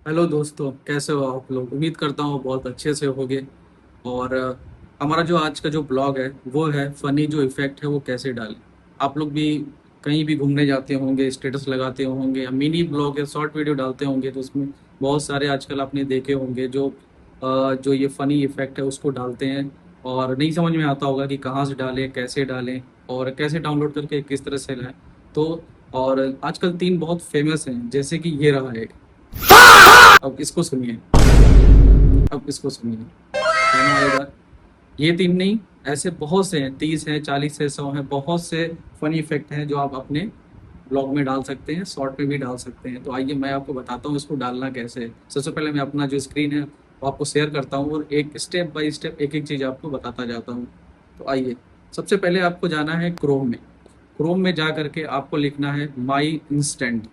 Hello दोस्तों, कैसे हो आप लोग। उम्मीद करता हूँ बहुत अच्छे से होगे। और हमारा जो आज का जो ब्लॉग है वो है फनी जो इफेक्ट है वो कैसे डालें। आप लोग भी कहीं भी घूमने जाते होंगे, स्टेटस लगाते होंगे या मिनी ब्लॉग या शॉर्ट वीडियो डालते होंगे, तो उसमें बहुत सारे आजकल आपने देखे होंगे जो जो ये फनी इफेक्ट है उसको डालते हैं। और नहीं समझ में आता होगा कि कहाँ से डालें, कैसे डालें और कैसे डाउनलोड करके किस तरह से लाएं। तो और आजकल तीन बहुत फेमस हैं, जैसे कि ये रहा है। अब इसको सुनिए। अब इसको सुनिए। कहना आएगा। ये तीन नहीं, ऐसे बहुत से हैं, 30 हैं, 40 है, 100 हैं। बहुत से फनी इफेक्ट हैं जो आप अपने ब्लॉग में डाल सकते हैं, शॉर्ट में भी डाल सकते हैं। तो आइए मैं आपको बताता हूँ इसको डालना कैसे है। सबसे पहले मैं अपना जो स्क्रीन है वो आपको शेयर करता हूँ और एक स्टेप बाय स्टेप एक एक चीज़ आपको बताता जाता हूँ। तो आइए, सबसे पहले आपको जाना है क्रोम में। क्रोम में जा करके आपको लिखना है माई इंस्टेंट।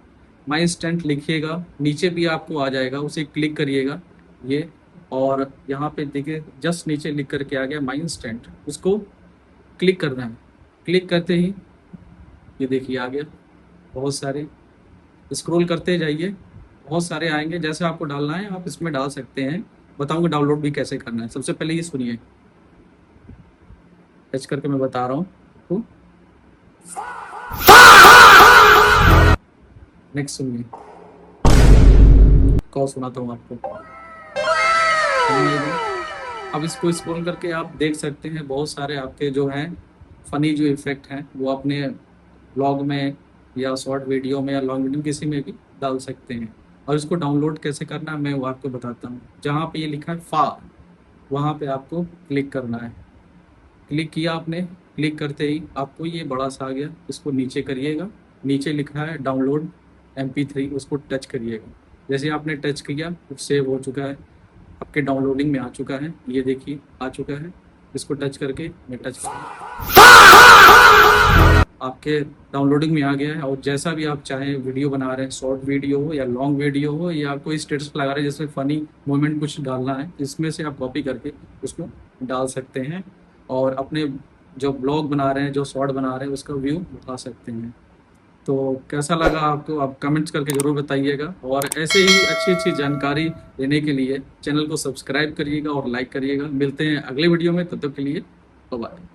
माई इंस्टेंट लिखिएगा, नीचे भी आपको आ जाएगा, उसे क्लिक करिएगा। ये और यहाँ पे देखिए जस्ट नीचे लिख करके आ गया माई इंस्टेंट, उसको क्लिक करना है। क्लिक करते ही ये देखिए आ गया। बहुत सारे स्क्रॉल करते जाइए, बहुत सारे आएंगे। जैसे आपको डालना है आप इसमें डाल सकते हैं। बताऊंगा डाउनलोड भी कैसे करना है। सबसे पहले ये सुनिए, टच करके मैं बता रहा हूँ आपको। नेक्स्ट सुनिए, कौ सुनाता हूँ आपको। समझ में आएगी। अब इसको स्क्रॉल करके आप देख सकते हैं बहुत सारे आपके जो हैं फनी जो इफेक्ट हैं वो अपने ब्लॉग में या शॉर्ट वीडियो में या लॉन्ग वीडियो किसी में भी डाल सकते हैं। और इसको डाउनलोड कैसे करना है मैं वो आपको बताता हूँ। जहाँ पे ये लिखा है फा, वहाँ पे आपको क्लिक करना है। क्लिक किया आपने, क्लिक करते ही आपको ये बड़ा सा आ गया, इसको नीचे करिएगा। नीचे लिखा है डाउनलोड MP3, उसको टच करिएगा। जैसे आपने टच किया वो सेव हो चुका है, आपके डाउनलोडिंग में आ चुका है। ये देखिए आ चुका है। इसको टच करके मैं टच आपके डाउनलोडिंग में आ गया है। और जैसा भी आप चाहें वीडियो बना रहे हैं, शॉर्ट वीडियो हो या लॉन्ग वीडियो हो या कोई स्टेटस लगा रहे हैं जैसे फनी मोमेंट कुछ डालना है, इसमें से आप कॉपी करके उसको डाल सकते हैं। और अपने जो ब्लॉग बना रहे हैं, जो शॉर्ट बना रहे हैं, उसका व्यू उठा सकते हैं। तो कैसा लगा आपको, आप कमेंट्स करके ज़रूर बताइएगा। और ऐसे ही अच्छी अच्छी जानकारी लेने के लिए चैनल को सब्सक्राइब करिएगा और लाइक करिएगा। मिलते हैं अगले वीडियो में, तब तक के लिए बाय बाय।